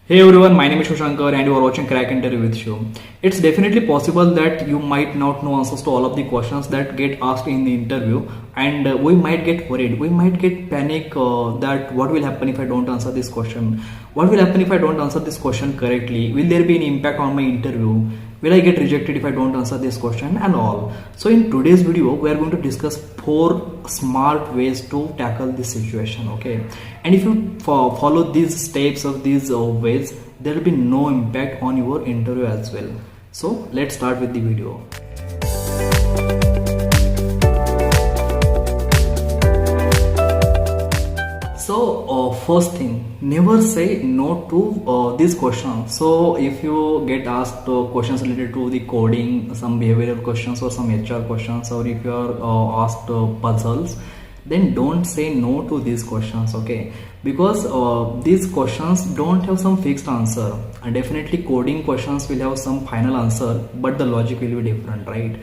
Hey everyone, my name is Shushankar and you are watching Crack Interview with Show. It's definitely possible that you might not know answers to all of the questions that get asked in the interview, and we might get worried, we might get panic that what will happen if I don't answer this question, what will happen if I don't answer this question correctly, will there be any impact on my interview, will I get rejected if I don't answer this question and all. So in today's video we are going to discuss 4 smart ways to tackle this situation, okay? And if you follow these steps of these ways, there will be no impact on your interview as well. So let's start with the video. So first thing, never say no to this question. So if you get asked questions related to the coding, some behavioral questions or some HR questions, or if you are asked puzzles, then don't say no to these questions, okay? Because these questions don't have some fixed answer, and definitely coding questions will have some final answer, but the logic will be different, right?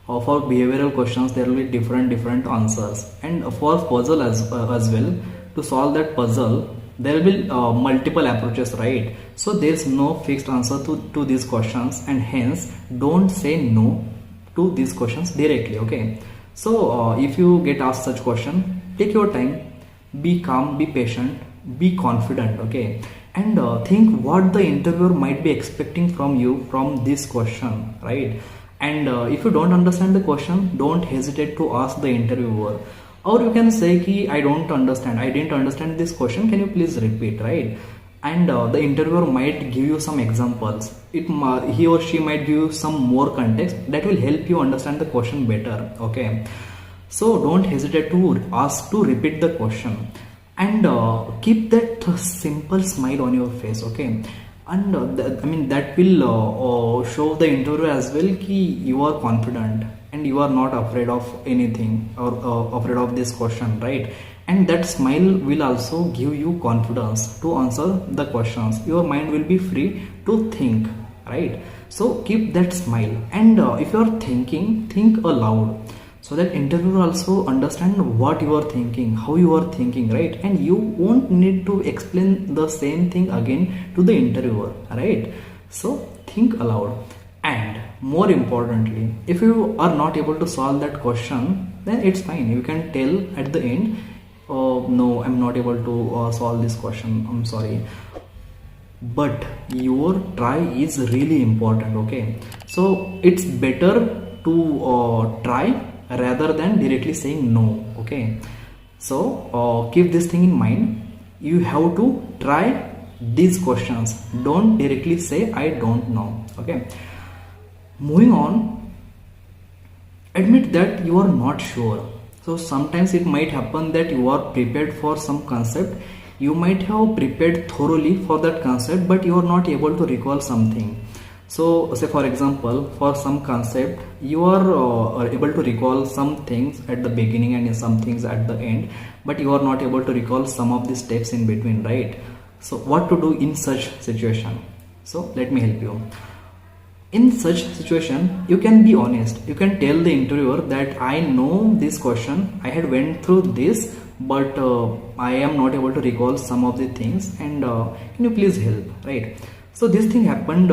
For behavioral questions there will be different answers, and for puzzle as well, to solve that puzzle there will be multiple approaches, right? So there's no fixed answer to these questions, and hence don't say no to these questions directly, okay? So if you get asked such question, take your time, be calm, be patient, be confident, okay? And think what the interviewer might be expecting from you from this question, right? And if you don't understand the question, don't hesitate to ask the interviewer, or you can say ki I didn't understand this question, can you please repeat, right? And the interviewer might give you some examples. He or she might give you some more context that will help you understand the question better, okay? So don't hesitate to ask to repeat the question, and keep that simple smile on your face, okay? And that will show the interviewer as well ki you are confident and you are not afraid of anything, or afraid of this question, right? And that smile will also give you confidence to answer the questions. Your mind will be free to think, right? So keep that smile, and if you are thinking, think aloud, so that interviewer also understand what you are thinking, how you are thinking, right? And you won't need to explain the same thing again to the interviewer, right? So think aloud. And more importantly, if you are not able to solve that question, then it's fine, you can tell at the end, no, I'm not able to solve this question, I'm sorry, but your try is really important, okay? So it's better to try rather than directly saying no, okay? So keep this thing in mind, you have to try these questions, don't directly say I don't know, okay? Moving on, admit that you are not sure. So sometimes it might happen that you are prepared for some concept, you might have prepared thoroughly for that concept, but you are not able to recall something. So say for example, for some concept you are able to recall some things at the beginning and some things at the end, but you are not able to recall some of the steps in between, right? So what to do in such situation? So let me help you. In such situation, you can be honest. You can tell the interviewer that I know this question, I had went through this, but I am not able to recall some of the things, and can you please help, right? So this thing happened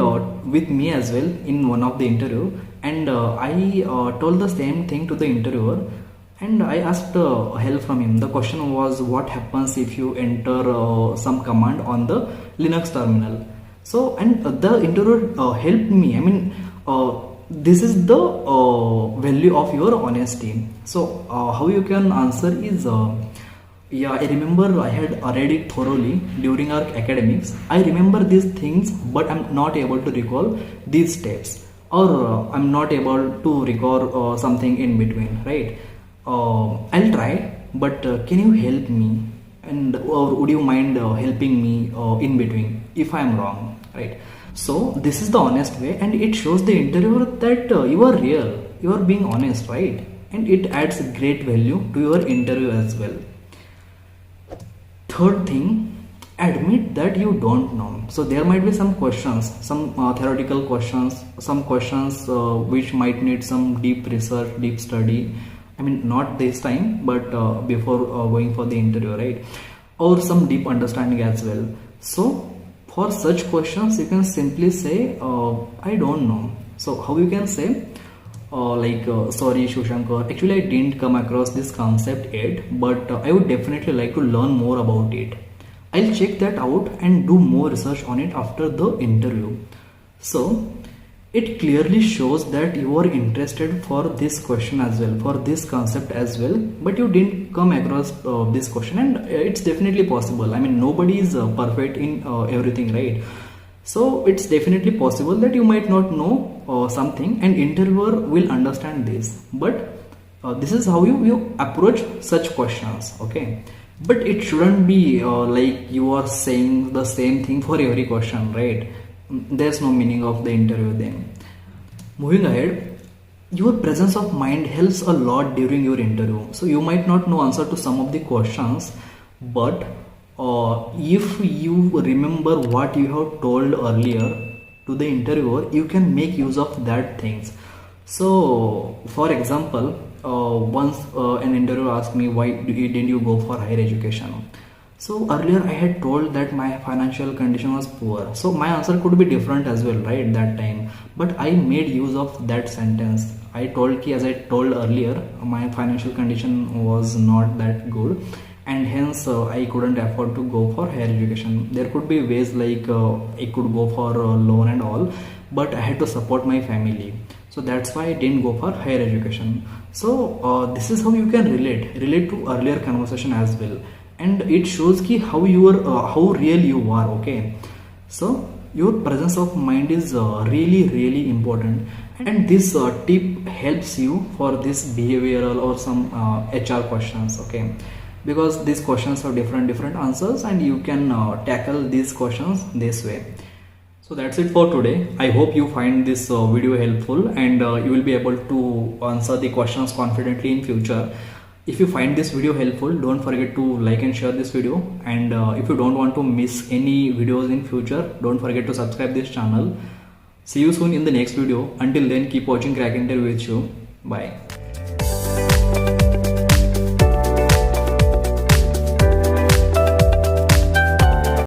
with me as well in one of the interview, and I told the same thing to the interviewer, and I asked help from him. The question was, what happens if you enter some command on the Linux terminal? So, and the interviewer helped me. This is the value of your honesty. So how you can answer is, yeah, I remember I had read it thoroughly during our academics. I remember these things, but I'm not able to recall these steps, or I'm not able to recall something in between, right? I'll try, but can you help me? And or would you mind helping me in between if I am wrong, right? So this is the honest way, and it shows the interviewer that you are real, you are being honest, right? And it adds great value to your interview as well. Third thing, admit that you don't know. So there might be some questions, some theoretical questions, some questions which might need some deep research, deep study, not this time, but before going for the interview, right? Or some deep understanding as well. So for such questions you can simply say I don't know. So how you can say sorry Shushankar, actually I didn't come across this concept yet, but I would definitely like to learn more about it. I'll check that out and do more research on it after the interview. So it clearly shows that you are interested for this question as well, for this concept as well, but you didn't come across this question. And it's definitely possible. I mean, nobody is perfect in everything, right? So it's definitely possible that you might not know something, and interviewer will understand this. But this is how you approach such questions, okay? But it shouldn't be like you are saying the same thing for every question, right? There's no meaning of the interview then. Moving ahead, your presence of mind helps a lot during your interview. So you might not know answer to some of the questions, but if you remember what you have told earlier to the interviewer, you can make use of that things. So for example, once an interviewer asked me, why didn't you go for higher education? So earlier I had told that my financial condition was poor. So my answer could be different as well, right, that time. But I made use of that sentence. I told ki, as I told earlier, my financial condition was not that good, and hence I couldn't afford to go for higher education. There could be ways like I could go for a loan and all, but I had to support my family. So that's why I didn't go for higher education. So this is how you can relate to earlier conversation as well. And it shows ki how you are, how real you are, okay? So your presence of mind is really important, and this tip helps you for this behavioral or some HR questions, okay? Because these questions have different answers, and you can tackle these questions this way. So that's it for today. I hope you find this video helpful, and you will be able to answer the questions confidently in future. If you find this video helpful, don't forget to like and share this video, and if you don't want to miss any videos in future, don't forget to subscribe this channel. See you soon in the next video. Until then, keep watching Crack Interview with you. Bye.